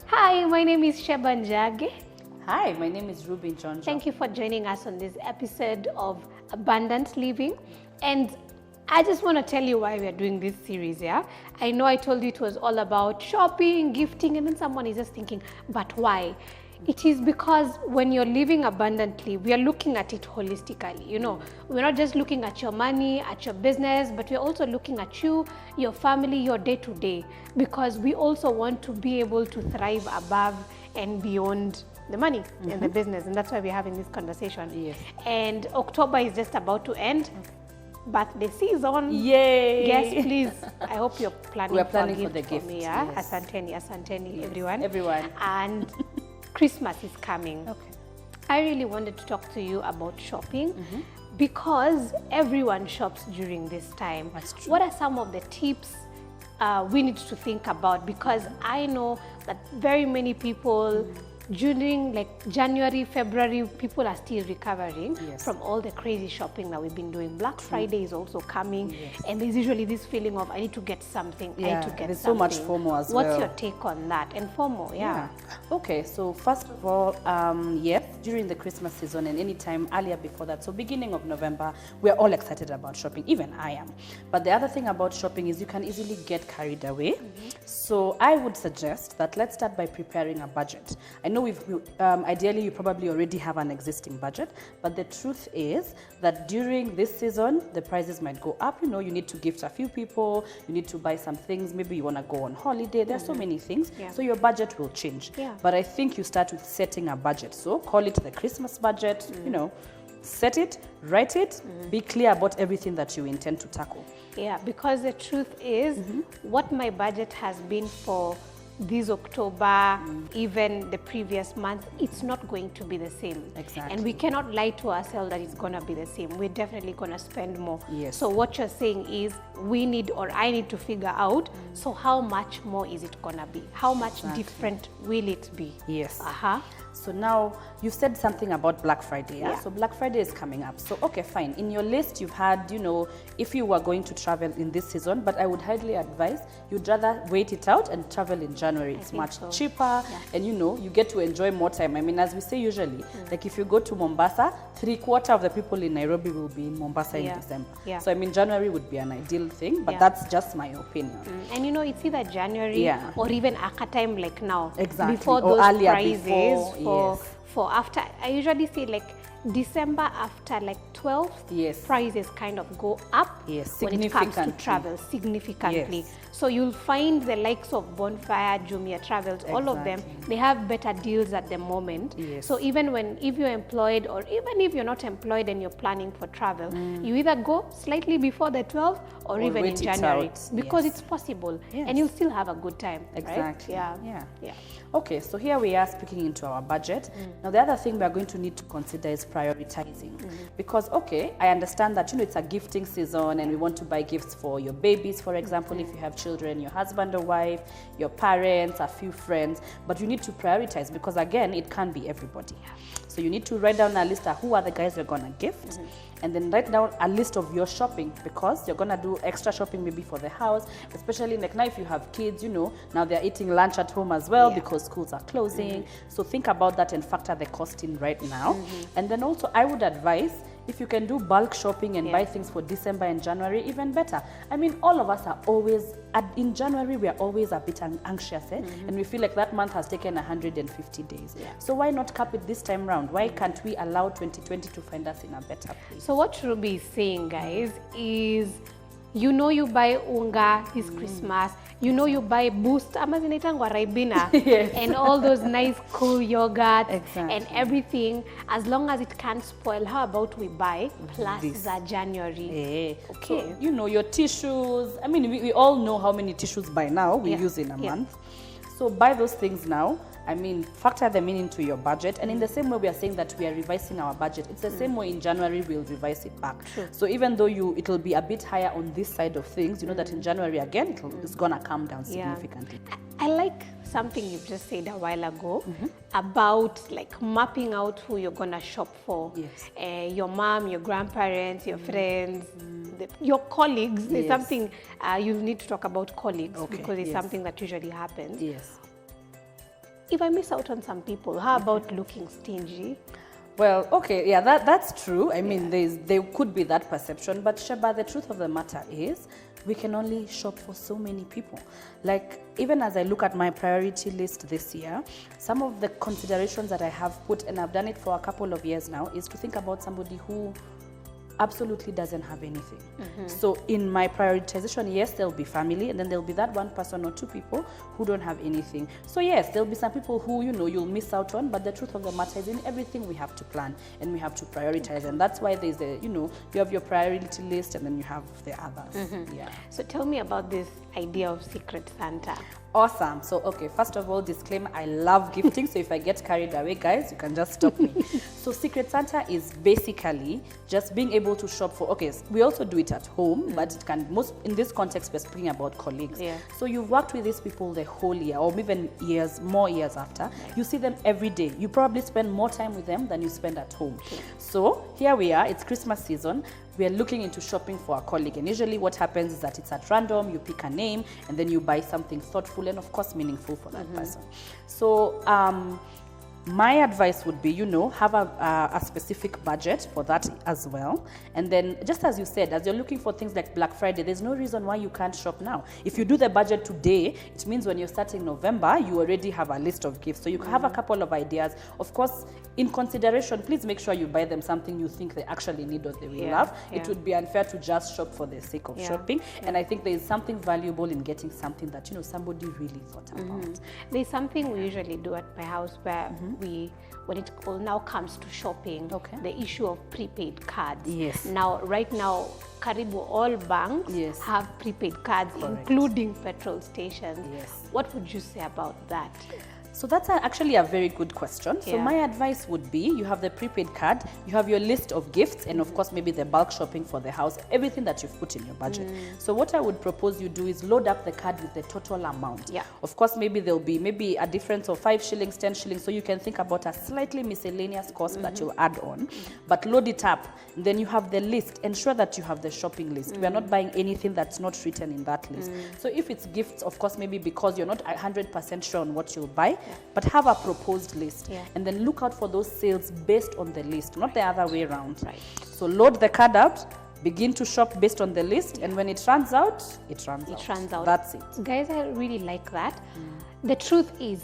Hi, my name is Sheban Jage. Hi, my name is Ruben John. Thank you for joining us on this episode of Abundant Living. And I just want to tell you why we are doing this series, yeah? I know I told you it was all about shopping, gifting, and then someone is just thinking, but why? It is because when you're living abundantly, we are looking at it holistically. You know, we're not just looking at your money, at your business, but we're also looking at you, your family, your day-to-day, because we also want to be able to thrive above and beyond the money and the business. And that's why we're having this conversation. Yes. And October is just about to end. Birthday season. Yay! Yes, please. I hope you're planning, We're planning for for the gift gift. for me. Yeah? Yes. Asanteni, Yes, everyone. everyone. And Christmas is coming. Okay. I really wanted to talk to you about shopping because everyone shops during this time. That's true. What are some of the tips we need to think about? Because I know that very many people during like January, February, people are still recovering from all the crazy shopping that we've been doing. Black Friday is also coming, and there's usually this feeling of I need to get something, I need to get there's something. so much FOMO as What's well. your take on that? And FOMO, yeah. Okay, so first of all, yes, during the Christmas season and any time earlier before that, so beginning of November, we're all excited about shopping, even I am. But the other thing about shopping is you can easily get carried away. So I would suggest that let's start by preparing a budget. I know ideally you probably already have an existing budget, but the truth is that during this season, the prices might go up. You know, you need to gift a few people, you need to buy some things, maybe you want to go on holiday. There are so many things, so your budget will change. But I think you start with setting a budget. So call it the Christmas budget, you know, set it, write it, be clear about everything that you intend to tackle. Yeah, because the truth is what my budget has been for this October, even the previous month, it's not going to be the same. Exactly. And we cannot lie to ourselves that it's going to be the same. We're definitely going to spend more. Yes. So what you're saying is we need, or I need to figure out, so how much more is it going to be? How much different will it be? Yes. So now you said something about Black Friday. So Black Friday is coming up. So okay, fine. In your list you've had, you know, if you were going to travel in this season, but I would highly advise you'd rather wait it out and travel in January. It's much cheaper and you know, you get to enjoy more time. I mean, as we say usually, like if you go to Mombasa, 3/4 of the people in Nairobi will be in Mombasa in December. So I mean, January would be an ideal thing, but that's just my opinion. And you know, it's either January or even a time like now. Exactly. Before or those earlier prices before, for after, I usually say like December after like 12th, prices kind of go up when it comes to travel significantly. So you'll find the likes of Bonfire, Jumia Travels, all of them, they have better deals at the moment. So even if you're employed or even if you're not employed and you're planning for travel, you either go slightly before the 12th or even in January because it's possible and you'll still have a good time. Exactly. Right? Yeah. Okay, so here we are speaking into our budget. Now the other thing we are going to need to consider is prioritizing because okay, I understand that you know it's a gifting season and we want to buy gifts for your babies, for example, if you have children, your husband or wife, your parents, a few friends, but you need to prioritize because again, it can't be everybody. So you need to write down a list of who are the guys you're gonna gift and then write down a list of your shopping because you're gonna do extra shopping maybe for the house, especially like now if you have kids, you know, now they're eating lunch at home as well because schools are closing. So think about that and factor the cost in right now. And then also I would advise if you can do bulk shopping and buy things for December and January, even better. I mean, all of us are always, in January, we are always a bit anxious, and we feel like that month has taken 150 days. So why not cap it this time round? Why can't we allow 2020 to find us in a better place? So what Ruby is saying, guys, is you know you buy unga this Christmas, you know you buy Boost, Ribena, and all those nice cool yogurts and everything, as long as it can't spoil. How about we buy plus the January? Okay. So, you know, your tissues, I mean, we all know how many tissues by now we use in a month. So buy those things now. I mean, factor them into your budget. And in the same way we are saying that we are revising our budget, it's the same way in January we'll revise it back. So even though it'll be a bit higher on this side of things, you know that in January again, it's gonna come down significantly. I like something you've just said a while ago about like mapping out who you're gonna shop for. Your mom, your grandparents, your friends, your colleagues. There's something you need to talk about colleagues because it's something that usually happens. if I miss out on some people, how about looking stingy? Well, okay, yeah, that's true. I mean, there could be that perception, but Sheba, the truth of the matter is we can only shop for so many people. Like, even as I look at my priority list this year, some of the considerations that I have put, and I've done it for a couple of years now, is to think about somebody who absolutely doesn't have anything. So in my prioritization, yes, there'll be family, and then there'll be that one person or two people who don't have anything. So yes, there'll be some people who, you know, you'll miss out on, but the truth of the matter is in everything we have to plan and we have to prioritize. And that's why there's a, you know, you have your priority list and then you have the others. Yeah. So tell me about this idea of Secret Santa. Awesome. So, okay, first of all, disclaimer, I love gifting. So if I get carried away, guys, you can just stop me. So Secret Santa is basically just being able to shop for, okay, we also do it at home, but it can, in this context, we're speaking about colleagues. Yeah. So you've worked with these people the whole year, or even more years after. You see them every day. You probably spend more time with them than you spend at home. So here we are, it's Christmas season. We are looking into shopping for a colleague, and usually what happens is that it's at random, you pick a name, and then you buy something thoughtful and of course meaningful for that person. So my advice would be, you know, have a specific budget for that as well. And then, just as you said, as you're looking for things like Black Friday, there's no reason why you can't shop now. If you do the budget today, it means when you're starting November, you already have a list of gifts. So you have a couple of ideas. Of course, in consideration, please make sure you buy them something you think they actually need or they will love. It would be unfair to just shop for the sake of shopping. And I think there is something valuable in getting something that, you know, somebody really thought about. There's something we usually do at my house where when it now comes to shopping, the issue of prepaid cards. Yes. Now, right now, karibu all banks have prepaid cards, including petrol stations. Yes. What would you say about that? So that's actually a very good question. So my advice would be, you have the prepaid card, you have your list of gifts, and of course maybe the bulk shopping for the house, everything that you've put in your budget. So what I would propose you do is load up the card with the total amount. Of course, maybe there'll be a difference of 5 shillings, 10 shillings, so you can think about a slightly miscellaneous cost that you'll add on, but load it up. Then you have the list. Ensure that you have the shopping list. We are not buying anything that's not written in that list. So if it's gifts, of course, maybe because you're not 100% sure on what you'll buy, but have a proposed list, and then look out for those sales based on the list, not the other way around. So load the card out, begin to shop based on the list, and when it runs out, it runs out. That's it. Guys, I really like that. The truth is,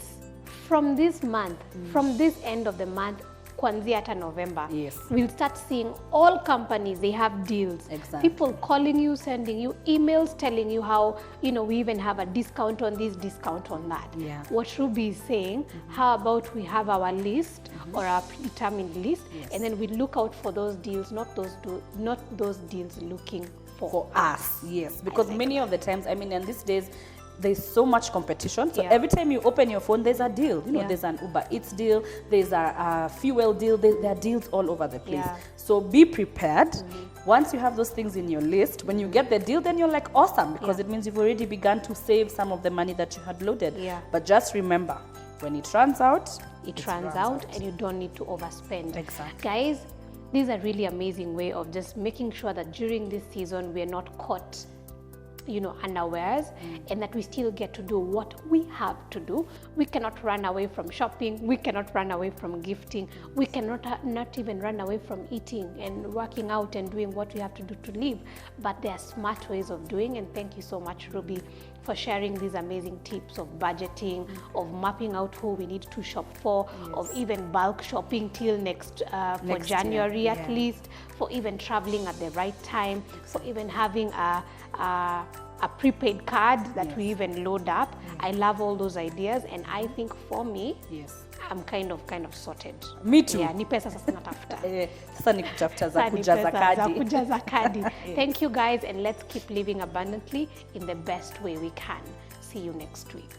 from this month, from this end of the month, kuanzia hata November, we'll start seeing all companies, they have deals. People calling you, sending you emails, telling you how, you know, we even have a discount on this, discount on that. What Ruby is saying, how about we have our list or our predetermined list, and then we look out for those deals, not those deals looking for us. Yes, because many of the times, I mean, in these days, there's so much competition. So every time you open your phone, there's a deal. You know, there's an Uber Eats deal, there's a fuel deal, there are deals all over the place. So be prepared. Once you have those things in your list, when you get the deal, then you're like, awesome, because it means you've already begun to save some of the money that you had loaded. But just remember, when it runs out, it runs out, and you don't need to overspend. Guys, this is a really amazing way of just making sure that during this season, we're not caught, you know, unawares, and that we still get to do what we have to do. We cannot run away from shopping. We cannot run away from gifting. We cannot not even run away from eating and working out and doing what we have to do to live. But there are smart ways of doing, and thank you so much, Ruby, for sharing these amazing tips of budgeting, of mapping out who we need to shop for, of even bulk shopping till next January at least, for even traveling at the right time, for even having a prepaid card that we even load up. I love all those ideas, and I think for me, I'm kind of sorted. Me too. Yeah, ni pesa sasa natafuta. Sasa ni kutafuta za kujaza kadi. Thank you guys, and let's keep living abundantly in the best way we can. See you next week.